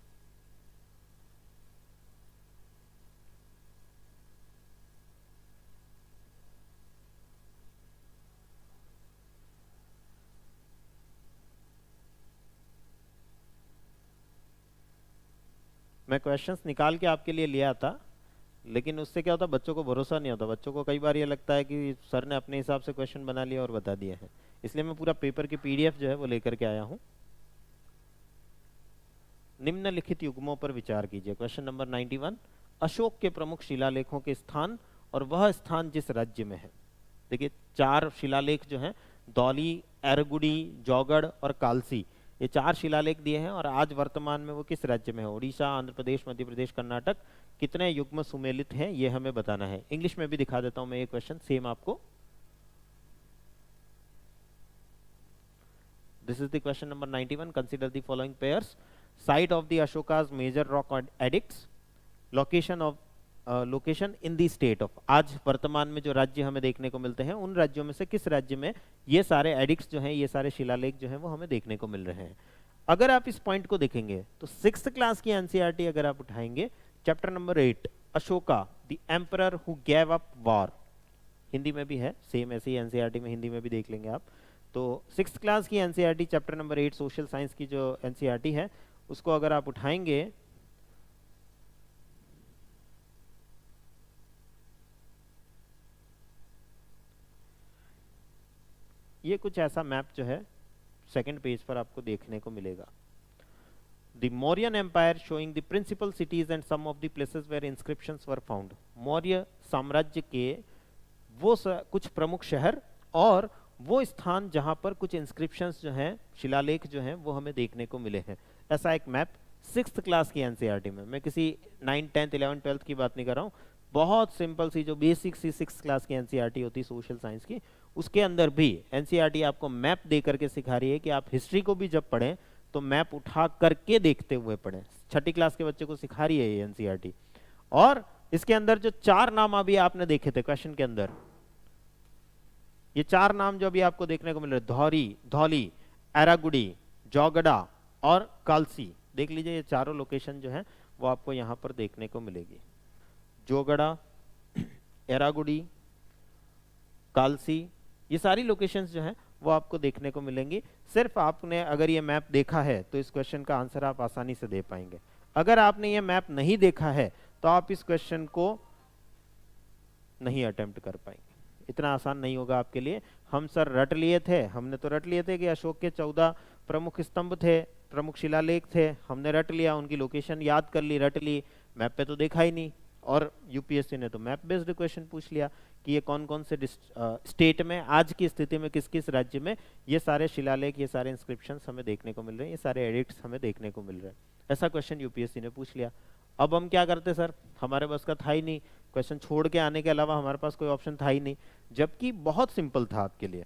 मैं क्वेश्चंस निकाल के आपके लिए लिया था, लेकिन उससे क्या होता, बच्चों को भरोसा नहीं होता। बच्चों को कई बार ये लगता है कि सर ने अपने हिसाब से क्वेश्चन बना लिया और बता दिया है, इसलिए मैं पूरा पेपर की पीडीएफ जो है वो लेकर के आया हूं। निम्नलिखित युग्मों पर विचार कीजिए। क्वेश्चन नंबर 91, अशोक के प्रमुख शिलालेखों के स्थान और वह स्थान जिस राज्य में है। देखिए 4 शिलालेख जो हैं, दौली, एरगुडी, जौगढ़ और कालसी, ये 4 शिलालेख दिए हैं, और आज वर्तमान में वो किस राज्य में है। उड़ीसा, आंध्र प्रदेश, मध्य प्रदेश, कर्नाटक। कितने युग्म सुमेलित हैं ये हमें बताना है। इंग्लिश में भी दिखा देता हूं मैं ये क्वेश्चन सेम आपको। This is the question number 91। Consider the following pairs. Site of the Ashoka's major rock edicts, location of location in the state of. आज वर्तमान में जो राज्य हमें देखने को मिलते हैं, उन राज्यों में से किस राज्य में ये सारे एडिक्ट्स जो हैं, ये सारे शिलालेख जो हैं वो हमें देखने को मिल रहे हैं। अगर आप इस पॉइंट को देखेंगे तो 6th क्लास की एनसीईआरटी अगर आप उठाएंगे, chapter number 8, Ashoka the emperor who gave up war, Hindi में भी है सेम ऐसे ही, एनसीईआरटी में हिंदी में भी देख लेंगे आप। तो 6th क्लास की NCERT chapter number 8 social science की जो एनसीईआरटी है, उसको अगर आप उठाएंगे, ये कुछ ऐसा मैप जो है 2nd पेज पर आपको देखने को मिलेगा। The Mauryan Empire showing the principal cities and some of the places where inscriptions were found. Maurya साम्राज्य के वो कुछ प्रमुख शहर और वो स्थान जहां पर कुछ इंस्क्रिप्शंस जो हैं, शिलालेख जो हैं, वो हमें देखने को मिले हैं। ऐसा एक मैप 6th क्लास की एनसीईआरटी में, मैं किसी 9th, 10th, 11th, 12th की बात नहीं कर रहा हूँ, बहुत सिंपल सी जो बेसिक सी 6th क्लास की एनसीईआरटी होती है सोशल साइंस की, उसके अंदर भी एनसीईआरटी आपको मैप दे करके सिखा रही है कि आप हिस्ट्री को भी जब पढ़ें तो मैप उठा करके देखते हुए पढ़ें। 6ठी क्लास के बच्चे को सिखा रही है ये एनसीईआरटी। और इसके अंदर जो 4 नाम अभी आपने देखे थे क्वेश्चन के अंदर, ये 4 नाम जो अभी आपको देखने को मिल रहे, धौली, एरागुडी, जौगड़ा और कालसी, देख लीजिए ये चारों लोकेशन जो हैं वो आपको यहाँ पर देखने को मिलेगी। जौगड़ा, एरागुडी, कालसी, ये सारी लोकेशंस जो हैं वो आपको देखने को मिलेंगी। सिर्फ आपने अगर ये मैप देखा है तो इस क्वेश्चन का आंसर आप आसानी से दे पाएंगे। अगर आपने ये मैप नहीं देखा है तो आप इस क्वेश्चन को नहीं अटेम्प्ट कर पाएंगे। इतना आसान नहीं होगा आपके लिए। हम सर रट लिए थे, हमने तो रट लिए थे कि अशोक के 14 प्रमुख स्तंभ थे, प्रमुख शिलालेख थे, हमने रट लिया, उनकी लोकेशन याद कर ली, रट ली, मैप पे तो देखा ही नहीं। और यूपीएससी ने तो मैप बेस्ड क्वेश्चन पूछ लिया कि ये कौन कौन से स्टेट में आज की स्थिति में किस किस राज्य में ये सारे शिलालेख, ये सारे इंस्क्रिप्शंस हमें देखने को मिल रहे हैं, ये सारे एडिक्ट्स हमें देखने को मिल रहे हैं। ऐसा क्वेश्चन यूपीएससी ने पूछ लिया। अब हम क्या करते सर, हमारे बस का था ही नहीं, क्वेश्चन छोड़ के आने के अलावा हमारे पास कोई ऑप्शन था ही नहीं, जबकि बहुत सिंपल था आपके लिए।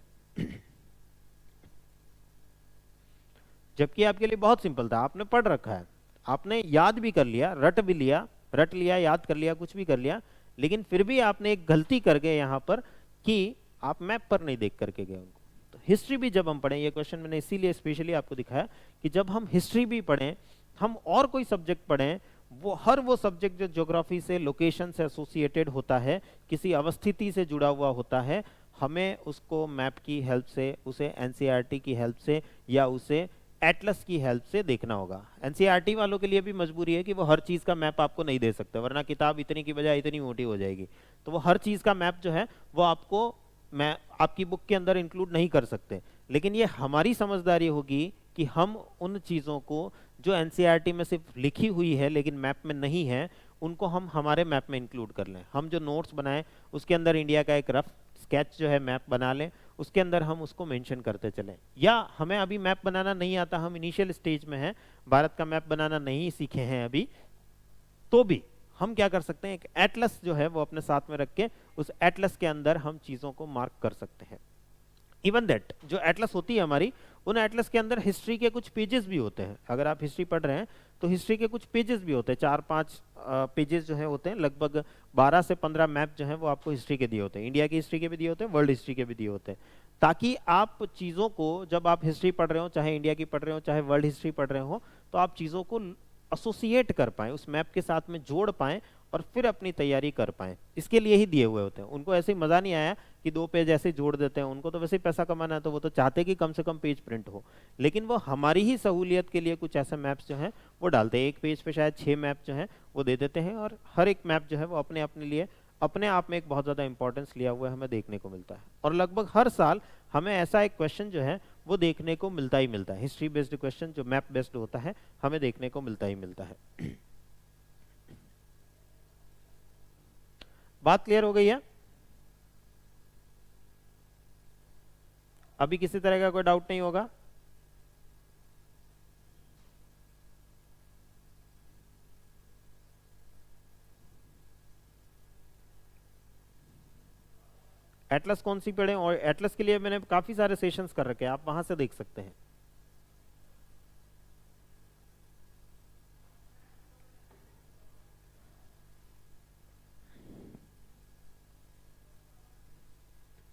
जबकि आपके लिए बहुत सिंपल था, आपने पढ़ रखा है, आपने याद भी कर लिया, रट भी लिया, रट लिया, याद कर लिया, कुछ भी कर लिया, लेकिन फिर भी आपने एक गलती कर गए यहाँ पर कि आप मैप पर नहीं देख करके गए उनको। तो हिस्ट्री भी जब हम पढ़ें, ये क्वेश्चन मैंने इसीलिए स्पेशली आपको दिखाया कि जब हम हिस्ट्री भी पढ़ें, हम और कोई सब्जेक्ट पढ़ें, वो सब्जेक्ट जो ज्योग्राफी से, लोकेशन से एसोसिएटेड होता है, किसी अवस्थिति से जुड़ा हुआ होता है, हमें उसको मैप की हेल्प से, उसे एनसीईआरटी की हेल्प से या उसे एटलस की हेल्प से देखना होगा। एनसीईआरटी वालों के लिए भी मजबूरी है कि वो हर चीज का मैप आपको नहीं दे सकते, वरना किताब इतनी की बजाय इतनी मोटी हो जाएगी। तो वो हर चीज का मैप जो है वो आपको मैं आपकी बुक के अंदर इंक्लूड नहीं कर सकते। लेकिन ये हमारी समझदारी होगी कि हम उन चीजों को जो एनसीईआरटी में सिर्फ लिखी हुई है लेकिन मैप में नहीं है, उनको हम हमारे मैप में इंक्लूड कर लें। हम जो नोट्स बनाएं उसके अंदर इंडिया का एक रफ स्केच जो है मैप बना लें, उसके अंदर हम उसको मेंशन करते चलें। या हमें अभी मैप बनाना नहीं आता, हम इनिशियल स्टेज में हैं, भारत का मैप बनाना नहीं सीखे हैं अभी, तो भी हम क्या कर सकते हैं, एक एटलस जो है वो अपने साथ में रख के उस एटलस के अंदर हम चीजों को मार्क कर सकते हैं। इवन दैट जो एटलस होती है हमारी, उन एटलस के अंदर हिस्ट्री के कुछ पेजेस भी होते हैं। अगर आप हिस्ट्री पढ़ रहे हैं तो हिस्ट्री के कुछ पेजेस भी होते हैं, 4-5 पेजेस जो है होते हैं, लगभग 12 से 15 मैप जो है वो आपको हिस्ट्री के दिए होते हैं, इंडिया की हिस्ट्री के भी दिए होते हैं, वर्ल्ड हिस्ट्री के भी दिए होते हैं, ताकि आप चीज़ों को जब आप हिस्ट्री पढ़ रहे हो, चाहे इंडिया की पढ़ रहे हो चाहे वर्ल्ड हिस्ट्री पढ़ रहे हो, तो आप चीज़ों को एसोसिएट कर पाएं, उस मैप के साथ में जोड़ पाएं और फिर अपनी तैयारी कर पाएं। इसके लिए ही दिए हुए होते हैं। उनको ऐसे ही मजा नहीं आया कि 2 पेज ऐसे जोड़ देते हैं, उनको तो वैसे ही पैसा कमाना है, तो वो तो चाहते कि कम से कम पेज प्रिंट हो, लेकिन वो हमारी ही सहूलियत के लिए कुछ ऐसे मैप्स जो हैं वो डालते हैं। एक पेज पे शायद 6 मैप जो हैं वो दे देते हैं, और हर एक मैप जो है वो अपने अपने लिए अपने आप में एक बहुत ज़्यादा इंपॉर्टेंस लिया हुआ हमें देखने को मिलता है। और लगभग हर साल हमें ऐसा एक क्वेश्चन जो है वो देखने को मिलता ही मिलता है, हिस्ट्री बेस्ड क्वेश्चन जो मैप बेस्ड होता है हमें देखने को मिलता ही मिलता है। बात क्लियर हो गई है? अभी किसी तरह का कोई डाउट नहीं होगा? एटलस कौन सी पढ़े, और एटलस के लिए मैंने काफी सारे सेशंस कर रखे हैं, आप वहां से देख सकते हैं।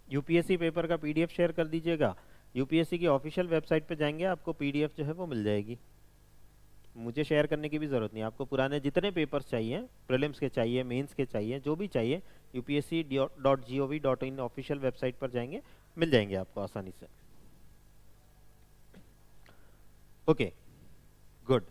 यूपीएससी पेपर का पीडीएफ शेयर कर दीजिएगा। यूपीएससी की ऑफिशियल वेबसाइट पे जाएंगे, आपको पीडीएफ जो है वो मिल जाएगी, मुझे शेयर करने की भी जरूरत नहीं। आपको पुराने जितने पेपर्स चाहिए, प्रीलिम्स के चाहिए, मेंस के चाहिए, जो भी चाहिए, upsc.gov.in ऑफिशियल वेबसाइट पर जाएंगे, मिल जाएंगे आपको आसानी से। Okay, good.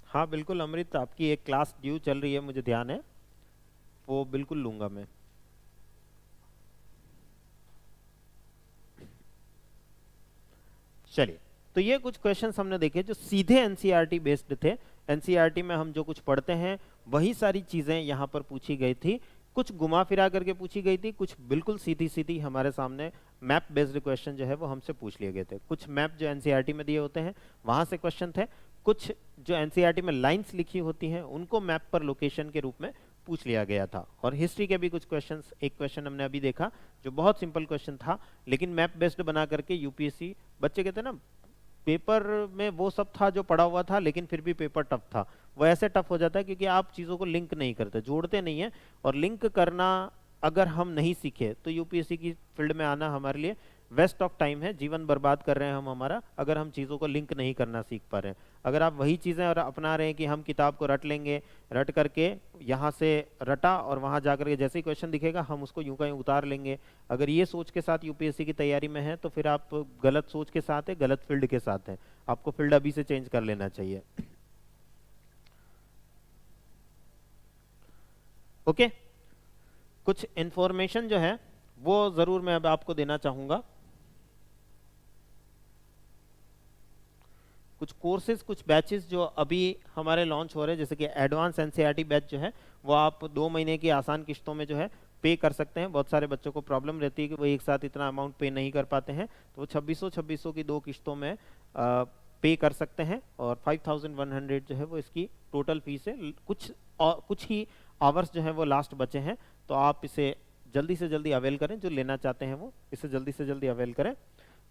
हाँ बिल्कुल अमृत, आपकी एक क्लास ड्यू चल रही है, मुझे ध्यान है, वो बिल्कुल लूंगा मैं। चलिए, तो ये कुछ क्वेश्चंस हमने देखे जो सीधे एनसीईआरटी बेस्ड थे। एनसीईआरटी में हम जो कुछ पढ़ते हैं वही सारी चीजें यहाँ पर पूछी गई थी, कुछ घुमा फिरा करके पूछी गई थी, कुछ बिल्कुल सीधी सीधी हमारे सामने मैप बेस्ड क्वेश्चन जो है वो हमसे पूछ लिए गए थे। कुछ मैप जो एनसीईआरटी में दिए होते हैं वहां से क्वेश्चन थे, कुछ जो एनसीईआरटी में लाइंस लिखी होती हैं उनको मैप पर लोकेशन के रूप में पूछ लिया गया था। और हिस्ट्री के भी कुछ क्वेश्चंस, एक क्वेश्चन हमने अभी देखा जो बहुत सिंपल क्वेश्चन था, लेकिन मैप बेस्ड बना करके यूपीएससी, बच्चे कहते हैं ना पेपर में वो सब था जो पढ़ा हुआ था, लेकिन फिर भी पेपर टफ था। वो ऐसे टफ हो जाता है क्योंकि आप चीज़ों को लिंक नहीं करते, जोड़ते नहीं है, और लिंक करना अगर हम नहीं सीखे तो यूपीएससी की फील्ड में आना हमारे लिए वेस्ट ऑफ टाइम है, जीवन बर्बाद कर रहे हैं हम हमारा, अगर हम चीज़ों को लिंक नहीं करना सीख पा रहे हैं। अगर आप वही चीज़ें और अपना रहे हैं कि हम किताब को रट लेंगे, रट करके यहाँ से रटा और वहाँ जा करके जैसे ही क्वेश्चन दिखेगा हम उसको यूं का यूं उतार लेंगे, अगर ये सोच के साथ यूपीएससी की तैयारी में है तो फिर आप गलत सोच के साथ है, गलत फील्ड के साथ है। आपको फील्ड अभी से चेंज कर लेना चाहिए। ओके, कुछ इंफॉर्मेशन जो है वो जरूर मैं अब आपको देना चाहूंगा। कुछ कोर्सेज, कुछ बैचेस जो अभी हमारे लॉन्च हो रहे हैं, जैसे कि एडवांस एनसीईआरटी बैच जो है वो आप 2 महीने की आसान किश्तों में जो है पे कर सकते हैं। बहुत सारे बच्चों को प्रॉब्लम रहती है कि वो एक साथ इतना अमाउंट पे नहीं कर पाते हैं, तो वो 2600 की 2 किश्तों में पे कर सकते हैं और 5100 जो है वो इसकी टोटल फीस है। कुछ ही आवर्स जो है वो लास्ट बचे हैं, तो आप इसे जल्दी से जल्दी अवेल करें। जो लेना चाहते हैं वो इसे जल्दी से जल्दी अवेल करें।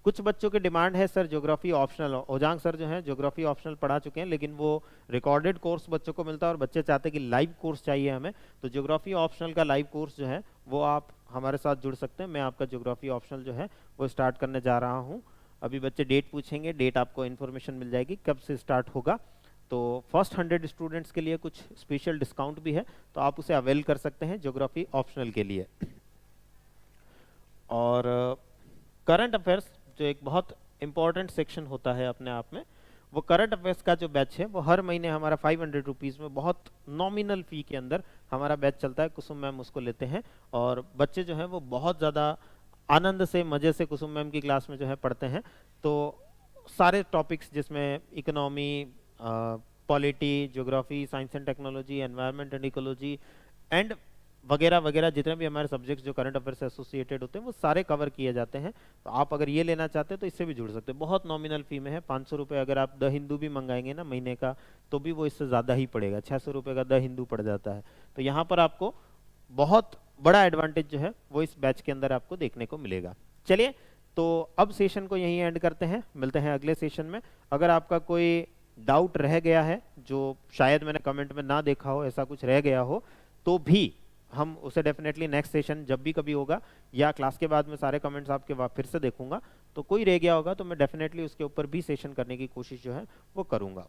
कुछ बच्चों की डिमांड है सर ज्योग्राफी ऑप्शनल, ओजांग सर जो है ज्योग्राफी ऑप्शनल पढ़ा चुके हैं लेकिन वो रिकॉर्डेड कोर्स बच्चों को मिलता है और बच्चे चाहते हैं कि लाइव कोर्स चाहिए हमें, तो ज्योग्राफी ऑप्शनल का लाइव कोर्स जो है वो आप हमारे साथ जुड़ सकते हैं। मैं आपका ज्योग्राफी ऑप्शनल जो है वो स्टार्ट करने जा रहा हूँ। अभी बच्चे डेट पूछेंगे, डेट आपको इन्फॉर्मेशन मिल जाएगी कब से स्टार्ट होगा। तो फर्स्ट 100 स्टूडेंट्स के लिए कुछ स्पेशल डिस्काउंट भी है, तो आप उसे अवेल कर सकते हैं ज्योग्राफी ऑप्शनल के लिए। और करंट अफेयर्स जो एक बहुत इंपॉर्टेंट सेक्शन होता है अपने आप में, वो करंट अफेयर्स का जो बैच है वो हर महीने हमारा 500 रुपीज़ में बहुत नॉमिनल फी के अंदर हमारा बैच चलता है। कुसुम मैम उसको लेते हैं और बच्चे जो हैं वो बहुत ज़्यादा आनंद से, मज़े से कुसुम मैम की क्लास में जो है पढ़ते हैं। तो सारे टॉपिक्स जिसमें economy, polity, geography, science and technology, environment and ecology and वगैरह वगैरह जितने भी हमारे सब्जेक्ट्स जो करंट अफेयर से एसोसिएटेड होते हैं वो सारे कवर किए जाते हैं। तो आप अगर ये लेना चाहते हैं तो इससे भी जुड़ सकते हैं। बहुत नॉमिनल फी में है, 500 रुपये। अगर आप द हिंदू भी मंगाएंगे ना महीने का तो भी वो इससे ज़्यादा ही पड़ेगा, 600 रुपये का द हिंदू पड़ जाता है। तो यहाँ पर आपको बहुत बड़ा एडवांटेज जो है वो इस बैच के अंदर आपको देखने को मिलेगा। चलिए, तो अब सेशन को यहीं एंड करते हैं, मिलते हैं अगले सेशन में। अगर आपका कोई डाउट रह गया है जो शायद मैंने कमेंट में ना देखा हो, ऐसा कुछ रह गया हो, तो भी हम उसे डेफिनेटली नेक्स्ट सेशन जब भी कभी होगा या क्लास के बाद में सारे कमेंट्स आपके बाद फिर से देखूंगा, तो कोई रह गया होगा तो मैं डेफिनेटली उसके ऊपर भी सेशन करने की कोशिश जो है वो करूंगा।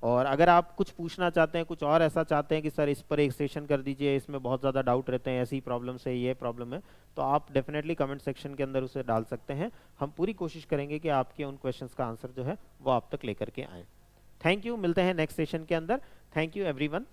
और अगर आप कुछ पूछना चाहते हैं, कुछ और ऐसा चाहते हैं कि सर इस पर एक सेशन कर दीजिए, इसमें बहुत ज़्यादा डाउट रहते हैं, ऐसी प्रॉब्लम से ये प्रॉब्लम है, तो आप डेफिनेटली कमेंट सेक्शन के अंदर उसे डाल सकते हैं। हम पूरी कोशिश करेंगे कि आपके उन क्वेश्चंस का आंसर जो है वो आप तक लेकर के आएँ। थैंक यू, मिलते हैं नेक्स्ट सेशन के अंदर। Thank you everyone.